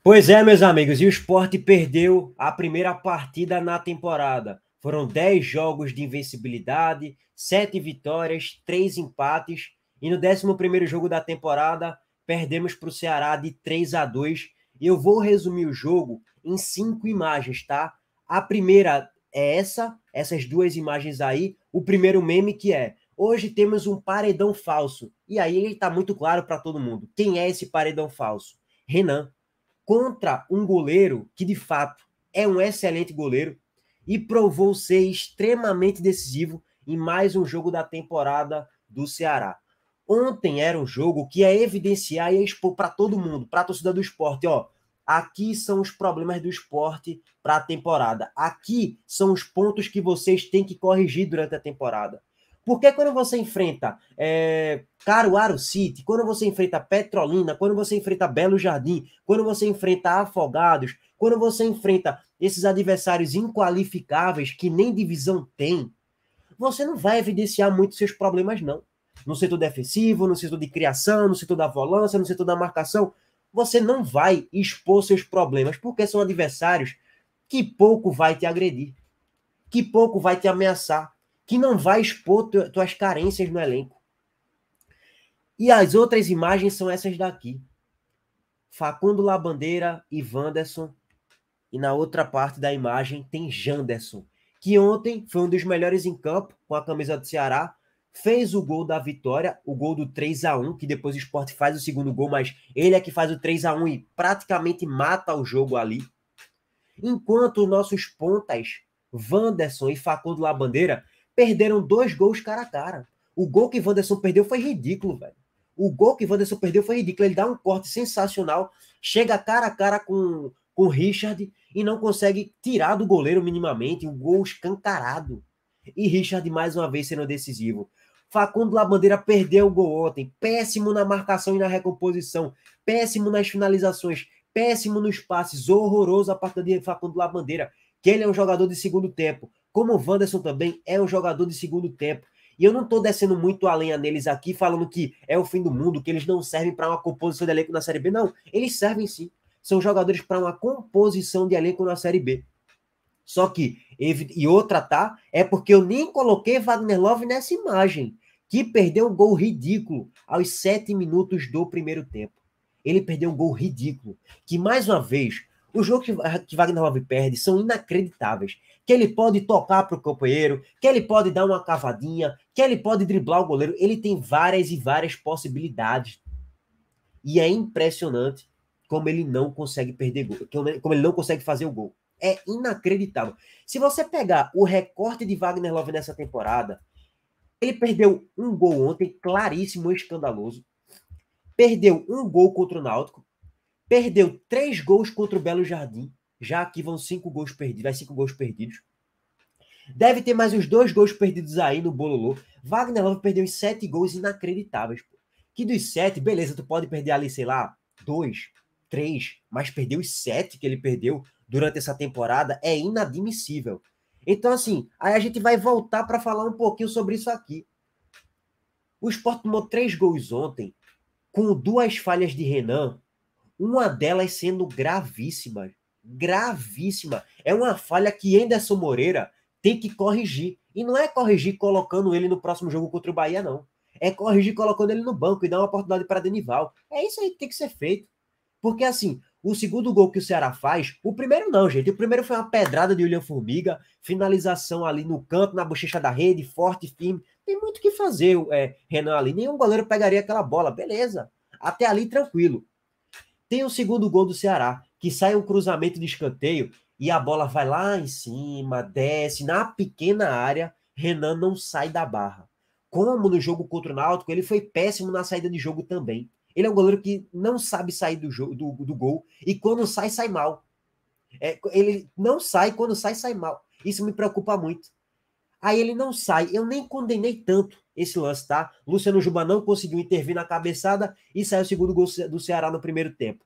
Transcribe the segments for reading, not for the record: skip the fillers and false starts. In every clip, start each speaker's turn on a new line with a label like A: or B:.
A: Pois é, meus amigos, e o Sport perdeu a primeira partida na temporada. Foram 10 jogos de invencibilidade, 7 vitórias, 3 empates, e no 11º jogo da temporada, perdemos para o Ceará de 3-2. E eu vou resumir o jogo em 5 imagens, tá? A primeira é essas duas imagens aí. O primeiro meme que é: hoje temos um paredão falso. E aí ele está muito claro para todo mundo. Quem é esse paredão falso? Renan, contra um goleiro que de fato é um excelente goleiro e provou ser extremamente decisivo em mais um jogo da temporada do Ceará. Ontem era um jogo que ia evidenciar e ia expor para todo mundo, para a torcida do esporte, ó. Aqui são os problemas do esporte para a temporada. Aqui são os pontos que vocês têm que corrigir durante a temporada. Porque quando você enfrenta Caruaru City, quando você enfrenta Petrolina, quando você enfrenta Belo Jardim, quando você enfrenta Afogados, quando você enfrenta esses adversários inqualificáveis que nem divisão tem, você não vai evidenciar muito seus problemas, não. No setor defensivo, no setor de criação, no setor da volância, no setor da marcação, você não vai expor seus problemas, porque são adversários que pouco vai te agredir, que pouco vai te ameaçar, que não vai expor tuas carências no elenco. E as outras imagens são essas daqui. Facundo Labandeira e Wanderson. E na outra parte da imagem tem Janderson, que ontem foi um dos melhores em campo com a camisa do Ceará. Fez o gol da vitória, o gol do 3-1, que depois o Sport faz o segundo gol, mas ele é que faz o 3-1 e praticamente mata o jogo ali. Enquanto nossos pontas, Wanderson e Facundo Labandeira, perderam 2 gols cara a cara. O gol que Wanderson perdeu foi ridículo, velho. O gol que Wanderson perdeu foi ridículo. Ele dá um corte sensacional, chega cara a cara com o Richard e não consegue tirar do goleiro minimamente. Um gol escancarado. E Richard mais uma vez sendo decisivo. Facundo Labandeira perdeu o gol ontem. Péssimo na marcação e na recomposição. Péssimo nas finalizações. Péssimo nos passes, horroroso a partida de Facundo Labandeira, que ele é um jogador de segundo tempo, como o Wanderson também é um jogador de segundo tempo. E eu não estou descendo muito a lenha neles aqui, falando que é o fim do mundo, que eles não servem para uma composição de elenco na Série B. Não, eles servem sim. São jogadores para uma composição de elenco na Série B. Só que, e outra, tá? É porque eu nem coloquei Wagner Love nessa imagem, que perdeu um gol ridículo aos 7 minutos do primeiro tempo. Ele perdeu um gol ridículo, que mais uma vez, os jogos que Wagner Love perde são inacreditáveis. Que ele pode tocar para o companheiro, que ele pode dar uma cavadinha, que ele pode driblar o goleiro. Ele tem várias e várias possibilidades. E é impressionante como ele não consegue perder gol, como ele não consegue fazer o gol. É inacreditável. Se você pegar o recorte de Wagner Love nessa temporada, ele perdeu um gol ontem, claríssimo, escandaloso. Perdeu um gol contra o Náutico. Perdeu 3 gols contra o Belo Jardim. Já aqui vão 5 gols perdidos. Vai 5 gols perdidos. Deve ter mais uns 2 gols perdidos aí no Bololô. Wagner Love perdeu 7 gols inacreditáveis. Que dos 7, beleza, tu pode perder ali, sei lá, 2, 3, mas perder os 7 que ele perdeu durante essa temporada é inadmissível. Então, assim, aí a gente vai voltar para falar um pouquinho sobre isso aqui. O Sport tomou 3 gols ontem, com 2 falhas de Renan, uma delas sendo gravíssima. Gravíssima. É uma falha que Anderson Moreira tem que corrigir. E não é corrigir colocando ele no próximo jogo contra o Bahia, não. É corrigir colocando ele no banco e dar uma oportunidade para Denival. É isso aí que tem que ser feito. Porque, assim, o segundo gol que o Ceará faz, o primeiro não, gente. O primeiro foi uma pedrada de William Formiga, finalização ali no canto, na bochecha da rede, forte, firme. Tem muito o que fazer, Renan ali. Nenhum goleiro pegaria aquela bola, beleza. Até ali, tranquilo. Tem o segundo gol do Ceará, que sai um cruzamento de escanteio e a bola vai lá em cima, desce na pequena área, Renan não sai da barra. Como no jogo contra o Náutico, ele foi péssimo na saída de jogo também. Ele é um goleiro que não sabe sair do, jogo, do gol e quando sai, sai mal. Ele não sai, quando sai, sai mal. Isso me preocupa muito. Aí ele não sai. Eu nem condenei tanto esse lance, tá? Luciano Juba não conseguiu intervir na cabeçada e saiu o segundo gol do Ceará no primeiro tempo.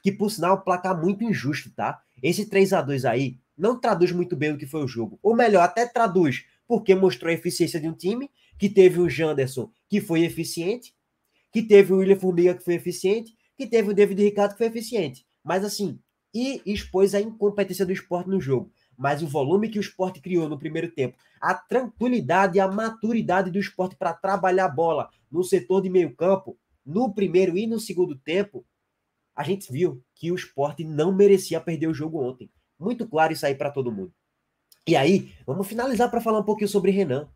A: Que, por sinal, placar muito injusto, tá? Esse 3-2 aí não traduz muito bem o que foi o jogo. Ou melhor, até traduz, porque mostrou a eficiência de um time, que teve o Janderson, que foi eficiente, que teve o William Formiga, que foi eficiente, que teve o David Ricardo, que foi eficiente. Mas assim, e expôs a incompetência do Sport no jogo. Mas o volume que o Sport criou no primeiro tempo, a tranquilidade e a maturidade do Sport para trabalhar a bola no setor de meio campo, no primeiro e no segundo tempo, a gente viu que o Sport não merecia perder o jogo ontem. Muito claro isso aí para todo mundo. E aí, vamos finalizar para falar um pouquinho sobre Renan.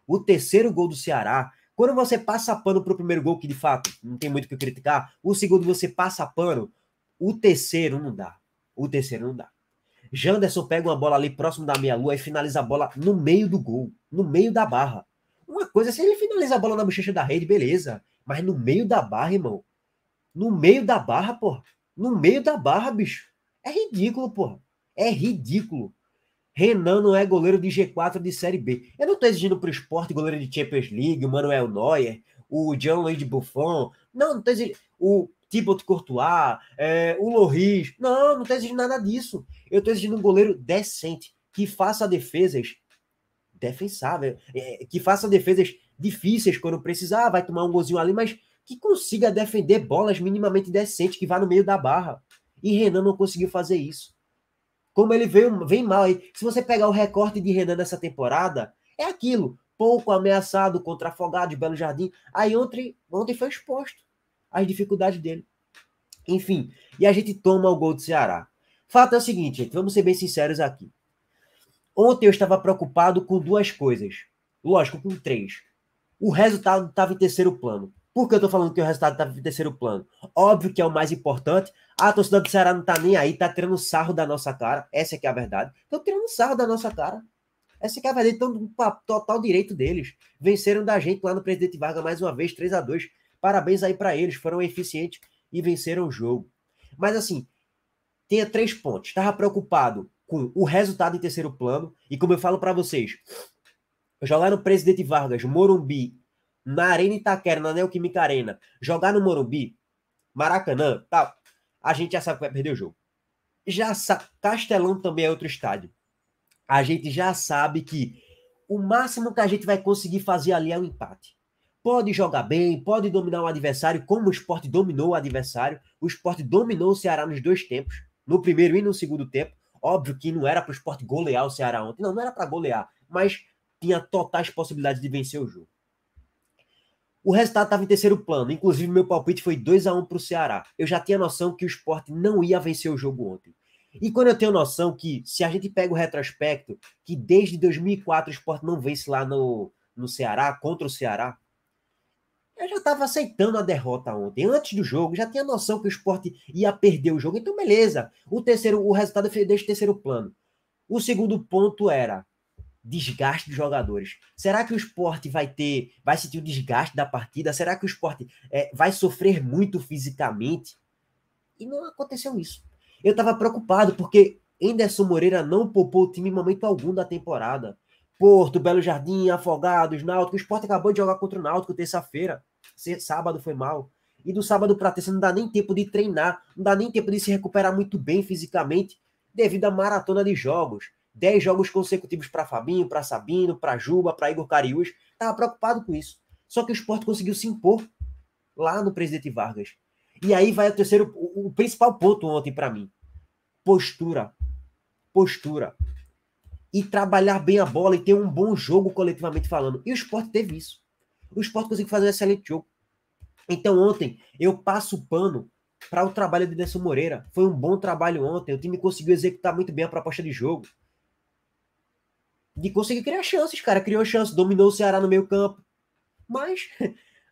A: O terceiro gol do Ceará, quando você passa pano para o primeiro gol, que de fato não tem muito o que criticar, o segundo você passa pano, o terceiro não dá. O terceiro não dá. Janderson pega uma bola ali próximo da meia-lua e finaliza a bola no meio do gol, no meio da barra. Uma coisa, se ele finaliza a bola na bochecha da rede, beleza. Mas no meio da barra, irmão. No meio da barra, porra. No meio da barra, bicho. É ridículo, porra. É ridículo. Renan não é goleiro de G4 de Série B. Eu não tô exigindo pro Sport goleiro de Champions League, o Manuel Neuer, o Gianluigi Buffon. Não tô exigindo. O Thibaut Courtois, o Lloris. Não tô exigindo nada disso. Eu tô exigindo um goleiro decente, que faça defesas defensáveis, que faça defesas difíceis quando precisar, vai tomar um golzinho ali, mas que consiga defender bolas minimamente decentes, que vá no meio da barra. E Renan não conseguiu fazer isso. Como ele vem mal aí. Se você pegar o recorte de Renan nessa temporada, é aquilo. Pouco ameaçado contra Afogados, Belo Jardim. Aí ontem foi exposto as dificuldades dele. Enfim, e a gente toma o gol do Ceará. Fato é o seguinte, gente, vamos ser bem sinceros aqui. Ontem eu estava preocupado com duas coisas. Lógico, com três. O resultado estava em terceiro plano. Por que eu tô falando que o resultado estava em terceiro plano? Óbvio que é o mais importante. A torcida do Ceará não tá nem aí, tá tirando sarro da nossa cara. Essa é que é a verdade. Estão tirando sarro da nossa cara. Essa é que é a verdade. Estão no total direito deles. Venceram da gente lá no Presidente Vargas mais uma vez, 3-2. Parabéns aí para eles. Foram eficientes e venceram o jogo. Mas assim, tenha 3 pontos. Estava preocupado com o resultado em terceiro plano. E como eu falo para vocês, jogar no Presidente Vargas, Morumbi, na Arena Itaquera, na Neoquímica Arena, jogar no Morumbi, Maracanã, tal, a gente já sabe que vai perder o jogo. Castelão também é outro estádio. A gente já sabe que o máximo que a gente vai conseguir fazer ali é um empate. Pode jogar bem, pode dominar o adversário, como o Sport dominou o adversário. O Sport dominou o Ceará nos dois tempos, no primeiro e no segundo tempo. Óbvio que não era para o Sport golear o Ceará ontem. Não era para golear, mas tinha totais possibilidades de vencer o jogo. O resultado estava em terceiro plano. Inclusive, meu palpite foi 2-1 para o Ceará. Eu já tinha noção que o Sport não ia vencer o jogo ontem. E quando eu tenho noção que, se a gente pega o retrospecto, que desde 2004 o Sport não vence lá no Ceará, contra o Ceará, eu já estava aceitando a derrota ontem. Antes do jogo, já tinha noção que o Sport ia perder o jogo. Então, beleza. O resultado foi desde o terceiro plano. O segundo ponto era desgaste dos jogadores. Será que o Sport vai sentir o desgaste da partida? Será que o Sport vai sofrer muito fisicamente? E não aconteceu isso. Eu estava preocupado porque Anderson Moreira não poupou o time em momento algum da temporada. Porto, Belo Jardim, Afogados, Náutico. O Sport acabou de jogar contra o Náutico terça-feira. Sábado foi mal. E do sábado para terça não dá nem tempo de treinar, não dá nem tempo de se recuperar muito bem fisicamente, devido à maratona de jogos. 10 jogos consecutivos para Fabinho, para Sabino, para Juba, para Igor Cariús. Estava preocupado com isso. Só que o Sport conseguiu se impor lá no Presidente Vargas. E aí vai o principal ponto ontem para mim. Postura. Postura. E trabalhar bem a bola e ter um bom jogo coletivamente falando. E o Sport teve isso. O Sport conseguiu fazer um excelente jogo. Então ontem eu passo o pano para o trabalho de Anderson Moreira. Foi um bom trabalho ontem. O time conseguiu executar muito bem a proposta de jogo. De conseguir criar chances, cara. Criou chance, dominou o Ceará no meio campo. Mas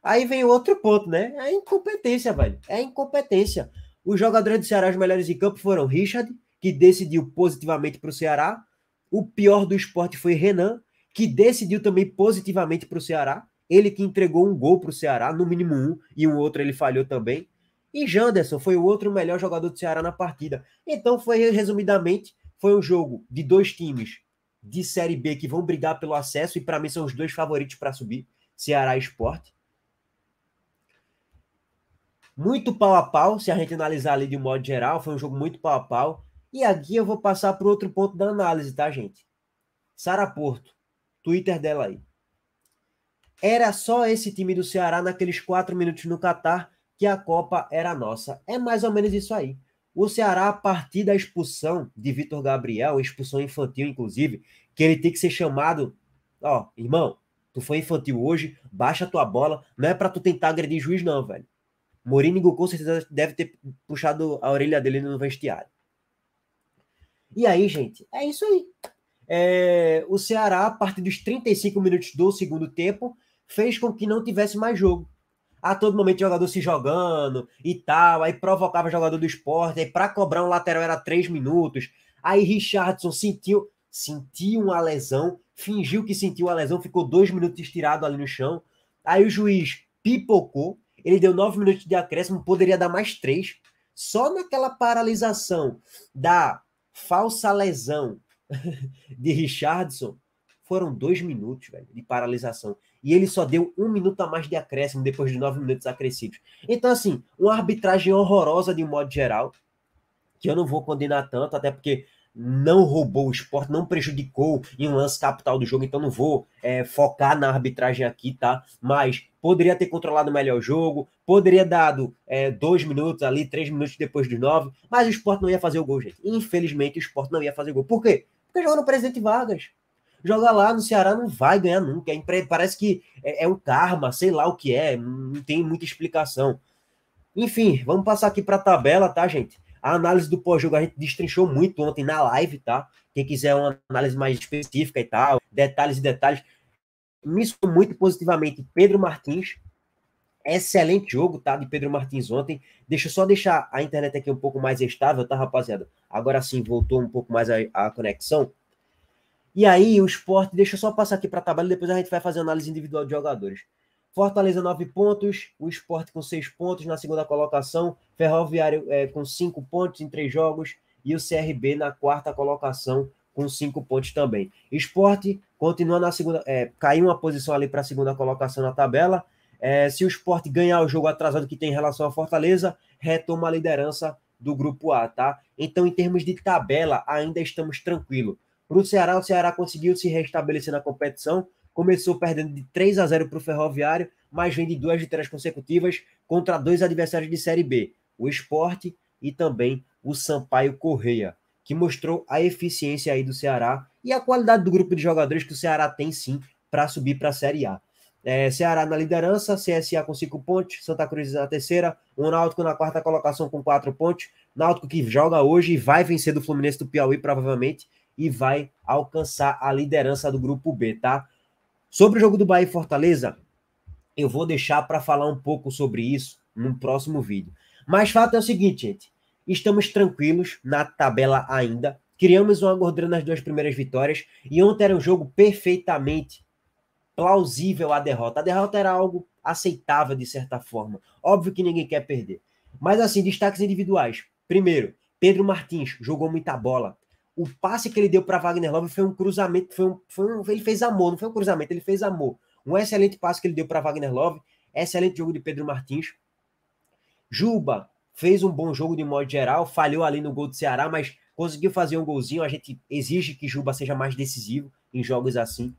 A: aí vem outro ponto, né? É incompetência, velho. É incompetência. Os jogadores do Ceará, os melhores em campo, foram Richard, que decidiu positivamente para o Ceará. O pior do Sport foi Renan, que decidiu também positivamente para o Ceará. Ele que entregou um gol para o Ceará, no mínimo um, e um outro ele falhou também. E Janderson foi o outro melhor jogador do Ceará na partida. Então foi, resumidamente, foi um jogo de dois times de Série B que vão brigar pelo acesso, e para mim são os dois favoritos para subir, Ceará e Sport. Muito pau a pau, se a gente analisar ali de um modo geral, foi um jogo muito pau a pau. E aqui eu vou passar para outro ponto da análise, tá, gente? Sara Porto, Twitter dela aí. Era só esse time do Ceará naqueles 4 minutos no Catar que a Copa era nossa. É mais ou menos isso aí. O Ceará, a partir da expulsão de Vitor Gabriel, expulsão infantil, inclusive, que ele tem que ser chamado, ó, irmão, tu foi infantil hoje, baixa a tua bola, não é pra tu tentar agredir juiz não, velho. Morínigo com certeza deve ter puxado a orelha dele no vestiário. E aí, gente, é isso aí. O Ceará, a partir dos 35 minutos do segundo tempo, fez com que não tivesse mais jogo. A todo momento jogador se jogando e tal, aí provocava jogador do Sport, aí para cobrar um lateral era 3 minutos, aí Richardson sentiu uma lesão, fingiu que sentiu a lesão, ficou 2 minutos estirado ali no chão, aí o juiz pipocou, ele deu 9 minutos de acréscimo, poderia dar mais 3, só naquela paralisação da falsa lesão de Richardson, foram 2 minutos, velho, de paralisação. E ele só deu 1 minuto a mais de acréscimo depois de 9 minutos acrescidos. Então, assim, uma arbitragem horrorosa de um modo geral, que eu não vou condenar tanto, até porque não roubou o Sport, não prejudicou em um lance capital do jogo, então não vou focar na arbitragem aqui, tá? Mas poderia ter controlado melhor o jogo, poderia dado 2 minutos ali, 3 minutos depois dos 9, mas o Sport não ia fazer o gol, gente. Infelizmente, o Sport não ia fazer o gol. Por quê? Porque jogou no Presidente Vargas. Jogar lá no Ceará não vai ganhar nunca. Parece que é um karma, sei lá o que é, não tem muita explicação. Enfim, vamos passar aqui para a tabela, tá, gente? A análise do pós-jogo a gente destrinchou muito ontem na live, tá? Quem quiser uma análise mais específica e tal, detalhes e detalhes, me soou muito positivamente Pedro Martins. Excelente jogo, tá? De Pedro Martins ontem. Deixa eu só deixar a internet aqui um pouco mais estável, tá, rapaziada? Agora sim, voltou um pouco mais a conexão. E aí, o Sport, deixa eu só passar aqui para a tabela, depois a gente vai fazer análise individual de jogadores. Fortaleza 9 pontos, o Sport com 6 pontos na segunda colocação, Ferroviário com 5 pontos em 3 jogos e o CRB na quarta colocação com 5 pontos também. Sport continua na segunda, caiu uma posição ali para a segunda colocação na tabela. Se o Sport ganhar o jogo atrasado que tem em relação à Fortaleza, retoma a liderança do grupo A, tá? Então, em termos de tabela, ainda estamos tranquilos. Para o Ceará conseguiu se restabelecer na competição, começou perdendo de 3-0 para o Ferroviário, mas vem de 2 vitórias consecutivas contra 2 adversários de Série B, o Sport e também o Sampaio Correia, que mostrou a eficiência aí do Ceará e a qualidade do grupo de jogadores que o Ceará tem sim para subir para a Série A. Ceará na liderança, CSA com 5 pontos, Santa Cruz na terceira, o Náutico na quarta colocação com 4 pontos, Náutico que joga hoje e vai vencer do Fluminense do Piauí provavelmente, e vai alcançar a liderança do grupo B, tá? Sobre o jogo do Bahia e Fortaleza, eu vou deixar para falar um pouco sobre isso no próximo vídeo. Mas fato é o seguinte, gente, estamos tranquilos na tabela ainda, criamos uma gordura nas 2 primeiras vitórias, e ontem era um jogo perfeitamente plausível a derrota. A derrota era algo aceitável de certa forma. Óbvio que ninguém quer perder. Mas assim, destaques individuais. Primeiro, Pedro Martins jogou muita bola. O passe que ele deu para Wagner Love foi um cruzamento, ele fez amor, não foi um cruzamento, ele fez amor. Um excelente passe que ele deu para Wagner Love, excelente jogo de Pedro Martins. Juba fez um bom jogo de modo geral, falhou ali no gol do Ceará, mas conseguiu fazer um golzinho. A gente exige que Juba seja mais decisivo em jogos assim.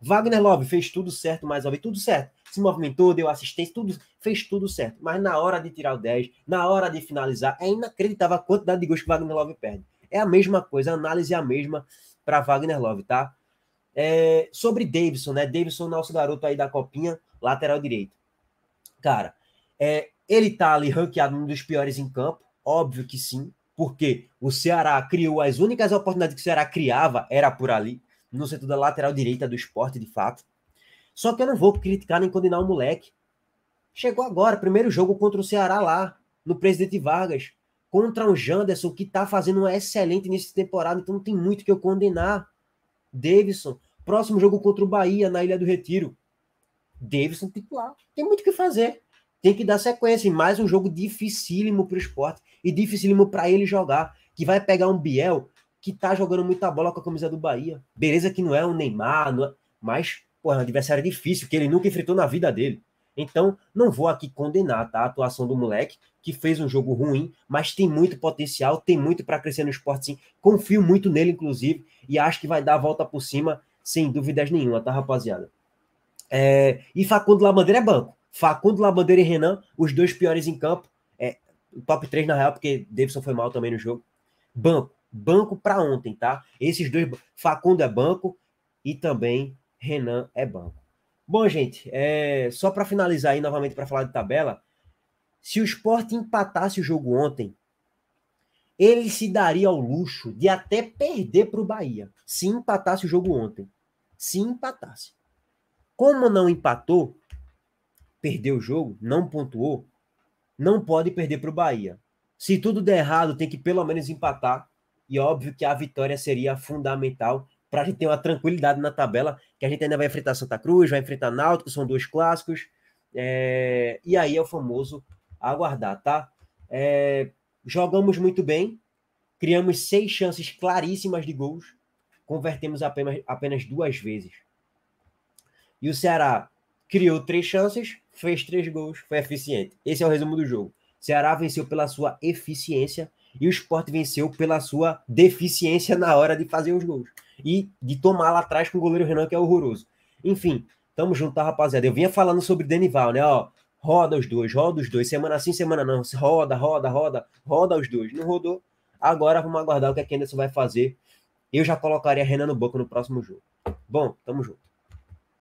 A: Wagner Love fez tudo certo mais uma vez, tudo certo. Se movimentou, deu assistência, fez tudo certo. Mas na hora de tirar o 10, na hora de finalizar, é inacreditável a quantidade de gols que Wagner Love perde. É a mesma coisa, a análise é a mesma para Wagner Love, tá? Sobre Davidson, né? Davidson, nosso garoto aí da copinha, lateral direito. Cara, ele tá ali ranqueado um dos piores em campo, óbvio que sim, porque o Ceará criou as únicas oportunidades que o Ceará criava, era por ali, no setor da lateral direita do Sport, de fato. Só que eu não vou criticar nem condenar o moleque. Chegou agora, primeiro jogo contra o Ceará lá, no Presidente Vargas, contra o Janderson, que tá fazendo um excelente início de temporada, então não tem muito que eu condenar. Davidson, próximo jogo contra o Bahia, na Ilha do Retiro. Davidson titular, tem muito o que fazer. Tem que dar sequência, em mais um jogo dificílimo pro Sport, e dificílimo para ele jogar, que vai pegar um Biel que tá jogando muita bola com a camisa do Bahia. Beleza que não é um Neymar, mas, pô, é um adversário difícil, que ele nunca enfrentou na vida dele. Então, não vou aqui condenar, tá, a atuação do moleque, que fez um jogo ruim, mas tem muito potencial, tem muito para crescer no esporte, sim. Confio muito nele, inclusive, e acho que vai dar a volta por cima, sem dúvidas nenhuma, tá, rapaziada? E Facundo Labandeira é banco. Facundo Labandeira e Renan, os dois piores em campo. top 3 na real, porque Davidson foi mal também no jogo. Banco para ontem, tá? Esses dois, Facundo é banco e também Renan é banco. Bom, gente, só para finalizar aí novamente para falar de tabela, se o Sport empatasse o jogo ontem, ele se daria ao luxo de até perder para o Bahia, se empatasse o jogo ontem. Se empatasse. Como não empatou, perdeu o jogo, não pontuou, não pode perder para o Bahia. Se tudo der errado, tem que pelo menos empatar. E óbvio que a vitória seria fundamental para a gente ter uma tranquilidade na tabela, que a gente ainda vai enfrentar Santa Cruz, vai enfrentar Náutico, são dois clássicos. E aí é o famoso aguardar, tá? Jogamos muito bem, criamos 6 chances claríssimas de gols, convertemos apenas 2 vezes. E o Ceará criou 3 chances, fez 3 gols, foi eficiente. Esse é o resumo do jogo. O Ceará venceu pela sua eficiência e o Sport venceu pela sua deficiência na hora de fazer os gols. E de tomar lá atrás com o goleiro Renan, que é horroroso. Enfim, tamo junto, tá, rapaziada? Eu vinha falando sobre Denival, né? Ó, roda os dois. Semana sim, semana não. Roda os dois. Não rodou. Agora vamos aguardar o que a Anderson vai fazer. Eu já colocaria Renan no banco no próximo jogo. Bom, tamo junto.